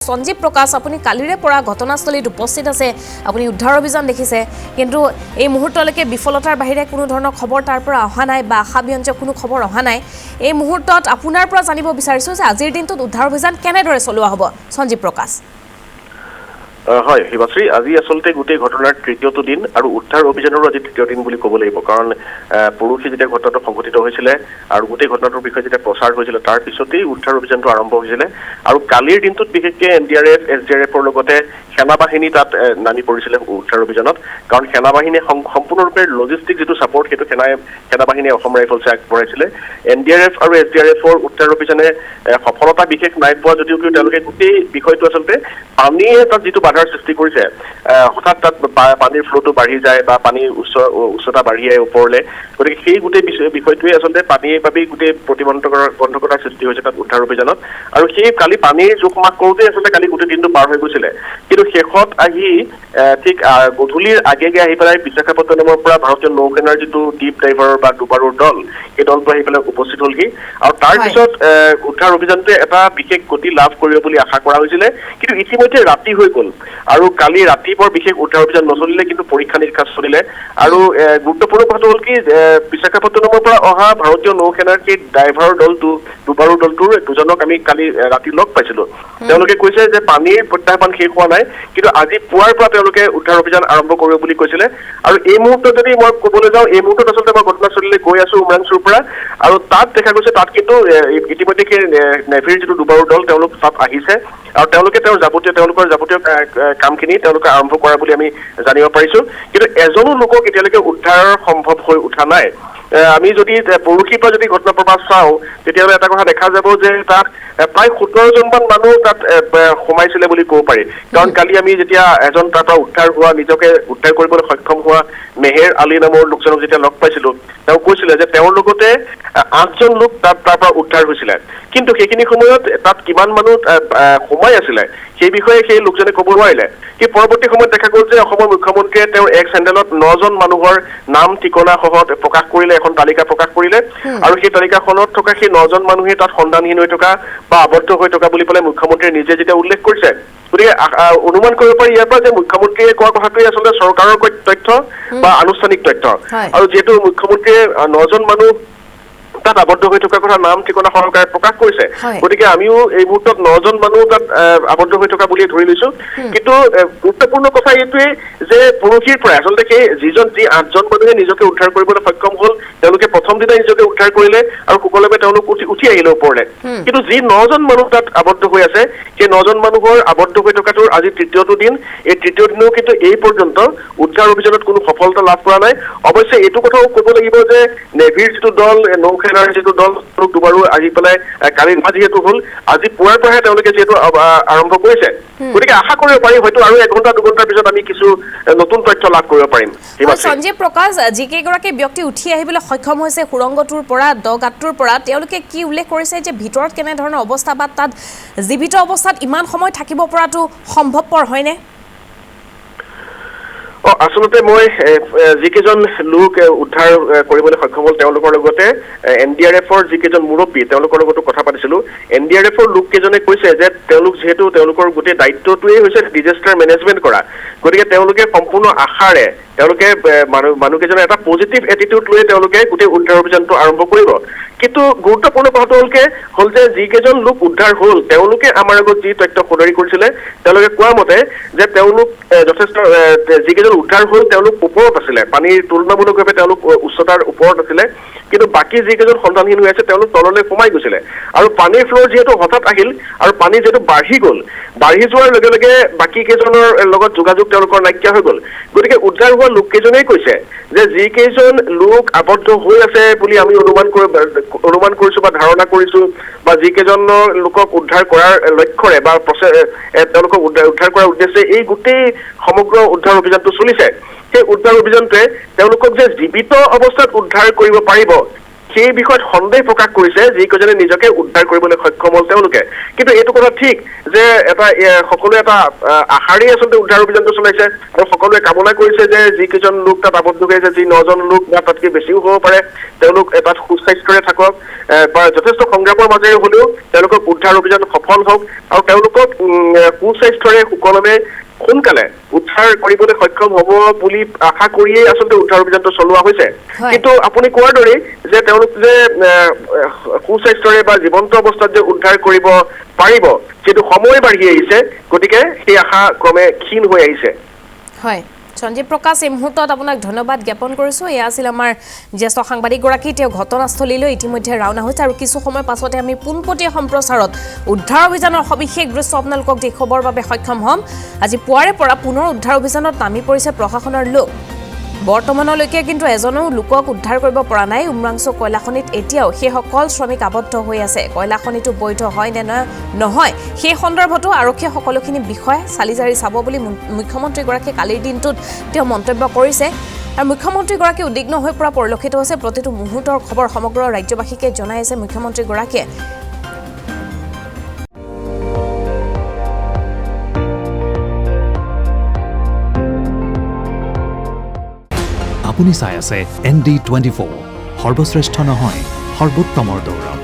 সঞ্জীৱ প্ৰকাশ আপুনি কালিৰে পৰা ঘটনাস্থলীত উপস্থিত আছে আপুনি উদ্ধাৰ অভিযান দেখিছে কিন্তু এই মুহূৰ্তলৈকে বিফলতাৰ বাহিৰে কোনো ধৰণৰ খবৰ তাৰ পৰা অহা নাই বা আশাব্যঞ্জক কোনো খবৰ অহা নাই এই মুহূৰ্তত আপোনাৰ পৰা জানিব বিচাৰিছো যে আজিৰ দিনটোত উদ্ধাৰ অভিযান কেনেদৰে চলোৱা হ'ব সঞ্জীৱ প্ৰকাশ হয় হিমাশ্ৰী আজি আসলতে গোটেই ঘটনাৰ তৃতীয়টো দিন আৰু উদ্ধাৰ অভিযানৰো আজি তৃতীয় দিন বুলি ক'ব লাগিব কাৰণ পৰহি যেতিয়া ঘটনাটো সংঘটিত হৈছিলে আৰু গোটেই ঘটনাটোৰ বিষয়ে যেতিয়া প্ৰচাৰ হৈছিলে তাৰ পিছতেই উদ্ধাৰ অভিযানটো আৰম্ভ হৈছিলে আৰু কালিৰ দিনটোত বিশেষকৈ NDRF SDRFৰ লগতে সেনাবাহিনী তাত নামি পৰিছিলে উদ্ধাৰ অভিযানত কাৰণ সেনাবাহিনীয়ে সম্পূৰ্ণৰূপে লজিষ্টিক যেটো সাপোৰ্ট সেইটো সেনাবাহিনীয়ে অসম ৰাইফলছে আগবঢ়াইছিলে NDRF আৰু SDRFৰ উদ্ধাৰ অভিযানে সফলতা বিশেষ নাই পোৱা যদিও তেওঁলোকে গোটেই বিষয়টো আসলতে পানীয়ে তাত যেটো বাধাৰ সৃষ্টি কৰিছে হঠাৎ তাত পানীৰ ফ্লোটো বাঢ়ি যায় বা পানীৰ উচ্চতা বাঢ়ি আহে ওপৰলৈ গতিকে সেই গোটেই বিষয়টোৱে আসলতে পানীৰ বাবে গোটেই প্ৰতিবন্ধকতাৰ সৃষ্টি হৈছে তাত উদ্ধাৰ অভিযানত আৰু সেই কালি পানীৰ জোখমাখ কৰোঁতে আসলতে কালি গোটেই দিনটো পাৰ হৈ গৈছিলে কিন্তু শেষত আহি ঠিক গধূলিৰ আগে আহি পেলাই বিশাখাপট্টনমৰ পৰা ভাৰতীয় নৌসেনাৰ যেটো ডিপ ডাইভাৰ বা ডুবাৰুৰ দল এই দলটো আহি পেলাই উপস্থিত হ'লহি আৰু তাৰ পিছত উদ্ধাৰ অভিযানটোৱে এটা বিশেষ গতি লাভ কৰিব বুলি আশা কৰা হৈছিলে কিন্তু ইতিমধ্যে ৰাতি হৈ গ'ল আৰু কালি ৰাতি বৰ বিশেষ উদ্ধাৰ অভিযান নচলিলে কিন্তু পৰীক্ষা নিৰীক্ষা চলিলে আৰু গুৰুত্বপূৰ্ণ কথা হ'ল কি বিশাখাপট্টনমৰ পৰা অহা ভাৰতীয় নৌসেনাৰ সেই ড্ৰাইভাৰৰ দলটো ডুবাৰুৰ দলটোৰ দুজনক আমি কালি ৰাতি লগ পাইছিলো তেওঁলোকে কৈছে যে পানীৰ প্ৰত্যাহ্বান শেষ হোৱা নাই কিন্তু আজি পুৱাৰ পৰা তেওঁলোকে উদ্ধাৰ অভিযান আৰম্ভ কৰিব বুলি কৈছিলে আৰু এই মুহূৰ্তত যদি মই ক'বলৈ যাওঁ এই মুহূৰ্তত আচলতে মই ঘটনাস্থলীলৈ গৈ আছো উমৰাংচুৰ পৰা আৰু তাত দেখা গৈছে তাত কিন্তু ইতিমধ্যে সেই নেভিৰ যেটো ডুবাৰুৰ দল তেওঁলোক তাত আহিছে আৰু তেওঁলোকৰ যাৱতীয় কামখিনি তেওঁলোকে আৰম্ভ কৰা বুলি আমি জানিব পাৰিছো কিন্তু এজনো লোকক এতিয়ালৈকে উদ্ধাৰ সম্ভৱ হৈ উঠা নাই আমি যদি পৰহিৰ পৰা যদি ঘটনা প্ৰবাহ চাওঁ তেতিয়াহ'লে এটা কথা দেখা যাব যে তাত প্ৰায় 17 জনমান মানুহ তাত সোমাইছিলে বুলি ক'ব পাৰি কাৰণ কালি আমি যেতিয়া এজন তাৰ পৰা উদ্ধাৰ হোৱা নিজকে উদ্ধাৰ কৰিবলৈ সক্ষম হোৱা মেহেৰ আলী নামৰ লোকজনক যেতিয়া লগ পাইছিলো তেওঁ কৈছিলে যে তেওঁৰ লগতে 8জন লোক তাৰ পৰা উদ্ধাৰ হৈছিলে কিন্তু সেইখিনি সময়ত তাত কিমান মানুহ সোমাই আছিলে সেই বিষয়ে সেই লোকজনে ক'ব নোৱাৰিলে কি পৰৱৰ্তী সময়ত দেখা গ'ল যে অসমৰ মুখ্যমন্ত্ৰীয়ে তেওঁৰ এক চেণ্ডেলত 9জন মানুহৰ নাম ঠিকনা সহ প্ৰকাশ কৰিলে এখন তালিকা প্ৰকাশ কৰিলে আৰু সেই তালিকাখনত থকা সেই 9জন মানুহে তাত সন্ধানহীন হৈ থকা বা আবদ্ধ হৈ থকা বুলি পেলাই মুখ্যমন্ত্ৰীয়ে নিজে যেতিয়া উল্লেখ কৰিছে গতিকে অনুমান কৰিব পাৰি ইয়াৰ পৰা যে মুখ্যমন্ত্ৰীয়ে কোৱা কথাটোৱে আচলতে চৰকাৰৰ তথ্য বা আনুষ্ঠানিক তথ্য আৰু যিহেতু মুখ্যমন্ত্ৰীয়ে 9জন মানুহ তাত আবদ্ধ হৈ থকা কথা নাম ঠিকনা সহকাৰে প্ৰকাশ কৰিছে গতিকে আমিও এই মুহূৰ্তত 9জন মানুহ তাত আবদ্ধ হৈ থকা বুলি ধৰি লৈছো কিন্তু গুৰুত্বপূৰ্ণ কথা এইটোৱে যে পৰহিৰ পৰা আচলতে সেই যি 8জন মানুহে নিজকে উদ্ধাৰ কৰিবলৈ সক্ষম হ'ল তেওঁলোকে প্ৰথম দিনাই নিজকে উদ্ধাৰ কৰিলে আৰু সুকলমে তেওঁলোক উঠি আহিলে ওপৰলৈ কিন্তু যি 9জন মানুহ তাত আবদ্ধ হৈ আছে সেই 9জন মানুহৰ আবদ্ধ হৈ থকাটোৰ আজি তৃতীয়টো দিন এই তৃতীয় দিনেও কিন্তু এই পৰ্যন্ত উদ্ধাৰ অভিযানত কোনো সফলতা লাভ কৰা নাই অৱশ্যে এইটো কথাও ক'ব লাগিব যে নেভিৰ যেটো দল নৌসেনাৰ যেটো দল দুবাৰো আহি পেলাই কালি যিহেতু হ'ল আজি পুৱাৰ পৰাহে তেওঁলোকে যিহেতু আৰম্ভ কৰিছে গতিকে আশা কৰিব পাৰি হয়তো আৰু 1 ঘণ্টা 2 ঘণ্টাৰ পিছত আমি কিছু নতুন তথ্য লাভ কৰিব পাৰিম সঞ্জীৱ প্ৰকাশ যিকেইগৰাকী ব্যক্তি উঠি আহিবলৈ সক্ষম হৈছে সুৰংগটোৰ পৰা দগাটটোৰ পৰা তেওঁলোকে কি উল্লেখ কৰিছে যে ভিতৰত কেনে ধৰণৰ অৱস্থা বা তাত জীৱিত অৱস্থাত ইমান সময় থাকিব পৰাটো সম্ভৱপৰ হয়নে আসলতে মই যিকেইজন লোক উদ্ধাৰ কৰিবলৈ সক্ষম হ'ল তেওঁলোকৰ লগতে NDRFৰ যিকেইজন মুৰব্বী তেওঁলোকৰ লগতো কথা পাতিছিলো NDRFৰ লোককেইজনে কৈছে যে তেওঁলোক যিহেতু তেওঁলোকৰ গোটেই দায়িত্বটোৱেই হৈছে ডিজাষ্টাৰ মেনেজমেণ্ট কৰা গতিকে তেওঁলোকে সম্পূৰ্ণ আশাৰে তেওঁলোকে মানুহকেইজনে এটা পজিটিভ এটিটিউড লৈ তেওঁলোকে গোটেই উদ্ধাৰ অভিযানটো আৰম্ভ কৰিব কিন্তু গুৰুত্বপূৰ্ণ কথাটো হ'ল যে যিকেইজন লোক উদ্ধাৰ হ'ল তেওঁলোকে আমাৰ আগত যি তথ্য সদৰি কৰিছিলে তেওঁলোকে কোৱা মতে যে তেওঁলোক যথেষ্ট যিকেইজন উদ্ধাৰ হ'ল তেওঁলোক ওপৰত আছিলে পানীৰ তুলনামূলকভাৱে তেওঁলোক উচ্চতাৰ ওপৰত আছিলে কিন্তু বাকী যিকেইজন সন্ধানহীন হৈ আছে তেওঁলোক তললৈ সোমাই গৈছিলে আৰু পানীৰ ফ্ল'ৰ যিহেতু হঠাৎ আহিল আৰু পানী যিহেতু বাঢ়ি যোৱাৰ লগে লগে বাকী কেইজনৰ লগত যোগাযোগ তেওঁলোকৰ নাইকিয়া হৈ গ'ল গতিকে উদ্ধাৰ হোৱা লোককেইজনেই কৈছে যে যিকেইজন লোক আবদ্ধ হৈ আছে বুলি আমি অনুমান কৰিছো বা ধাৰণা কৰিছো বা যিকেইজনৰ লোকক উদ্ধাৰ কৰাৰ লক্ষ্যৰে বা তেওঁলোকক উদ্ধাৰ কৰাৰ উদ্দেশ্যে এই গোটেই সমগ্ৰ উদ্ধাৰ অভিযানটো চলিছে সেই উদ্ধাৰ অভিযানটোৱে তেওঁলোকক যে জীৱিত অৱস্থাত উদ্ধাৰ কৰিব পাৰিব সেই বিষয়ত সন্দেহ প্ৰকাশ কৰিছে যিকেইজনে নিজকে উদ্ধাৰ কৰিবলৈ সক্ষম হ'ল তেওঁলোকে। কিন্তু এইটো কথা ঠিক যে এটা সকলোৱে এটা আশাৰেই আচলতে উদ্ধাৰ অভিযানটো চলাইছে আৰু সকলোৱে কামনা কৰিছে যে যিকেইজন লোক তাত আবদ্ধ হৈ আছে, যি 9জন লোক বা তাতকৈ বেছিও হ'ব পাৰে, তেওঁলোক তাত সুস্বাস্থ্যৰে থাকক বা যথেষ্ট সংগ্ৰামৰ মাজেৰে হ'লেও তেওঁলোকক উদ্ধাৰ অভিযান সফল হওক আৰু তেওঁলোকক সুস্বাস্থ্যৰে সুকলমে সোনকালে উদ্ধাৰ কৰিবলৈ সক্ষম হ'ব বুলি আশা কৰিয়েই আচলতে উদ্ধাৰ অভিযানটো চলোৱা হৈছে। কিন্তু আপুনি কোৱাৰ দৰেই যে তেওঁলোক যে সুস্বাস্থ্যৰে বা জীৱন্ত অৱস্থাত যে উদ্ধাৰ কৰিব পাৰিব যিটো সময় বাঢ়ি আহিছে, গতিকে সেই আশা ক্ৰমে ক্ষীণ হৈ আহিছে। হয়, সঞ্জীৱ প্ৰকাশ, এই মুহূৰ্তত আপোনাক ধন্যবাদ জ্ঞাপন কৰিছোঁ। এয়া আছিল আমাৰ জ্যেষ্ঠ সাংবাদিকগৰাকী। তেওঁ ঘটনাস্থলীলৈ ইতিমধ্যে ৰাওনা হৈছে আৰু কিছু সময় পাছতে আমি পোনপটীয়া সম্প্ৰচাৰত উদ্ধাৰ অভিযানৰ সবিশেষ দৃশ্য আপোনালোকক দেখুৱাবৰ বাবে সক্ষম হ'ম। আজি পুৱাৰে পৰা পুনৰ উদ্ধাৰ অভিযানত নামি পৰিছে প্ৰশাসনৰ লোক। বৰ্তমানলৈকে কিন্তু এজনো লোকক উদ্ধাৰ কৰিব পৰা নাই। উমৰাংচু কয়লাখনিত এতিয়াও সেইসকল শ্ৰমিক আবদ্ধ হৈ আছে। কয়লাখনিটো বৈধ হয় নে নহয় সেই সন্দৰ্ভতো আৰক্ষীয়ে সকলোখিনি বিষয় চালি জাৰি চাব বুলি মুখ্যমন্ত্ৰীগৰাকীয়ে কালিৰ দিনটোত তেওঁ মন্তব্য কৰিছে। আৰু মুখ্যমন্ত্ৰীগৰাকী উদ্বিগ্ন হৈ পৰা পৰিলক্ষিত হৈছে। প্ৰতিটো মুহূৰ্তৰ খবৰ সমগ্ৰ ৰাজ্যবাসীকে জনাই আছে মুখ্যমন্ত্ৰীগৰাকীয়ে। আপুনি চাই আছে ND24, সৰ্বশ্ৰেষ্ঠ নহয় সৰ্বোত্তমৰ দৌৰ।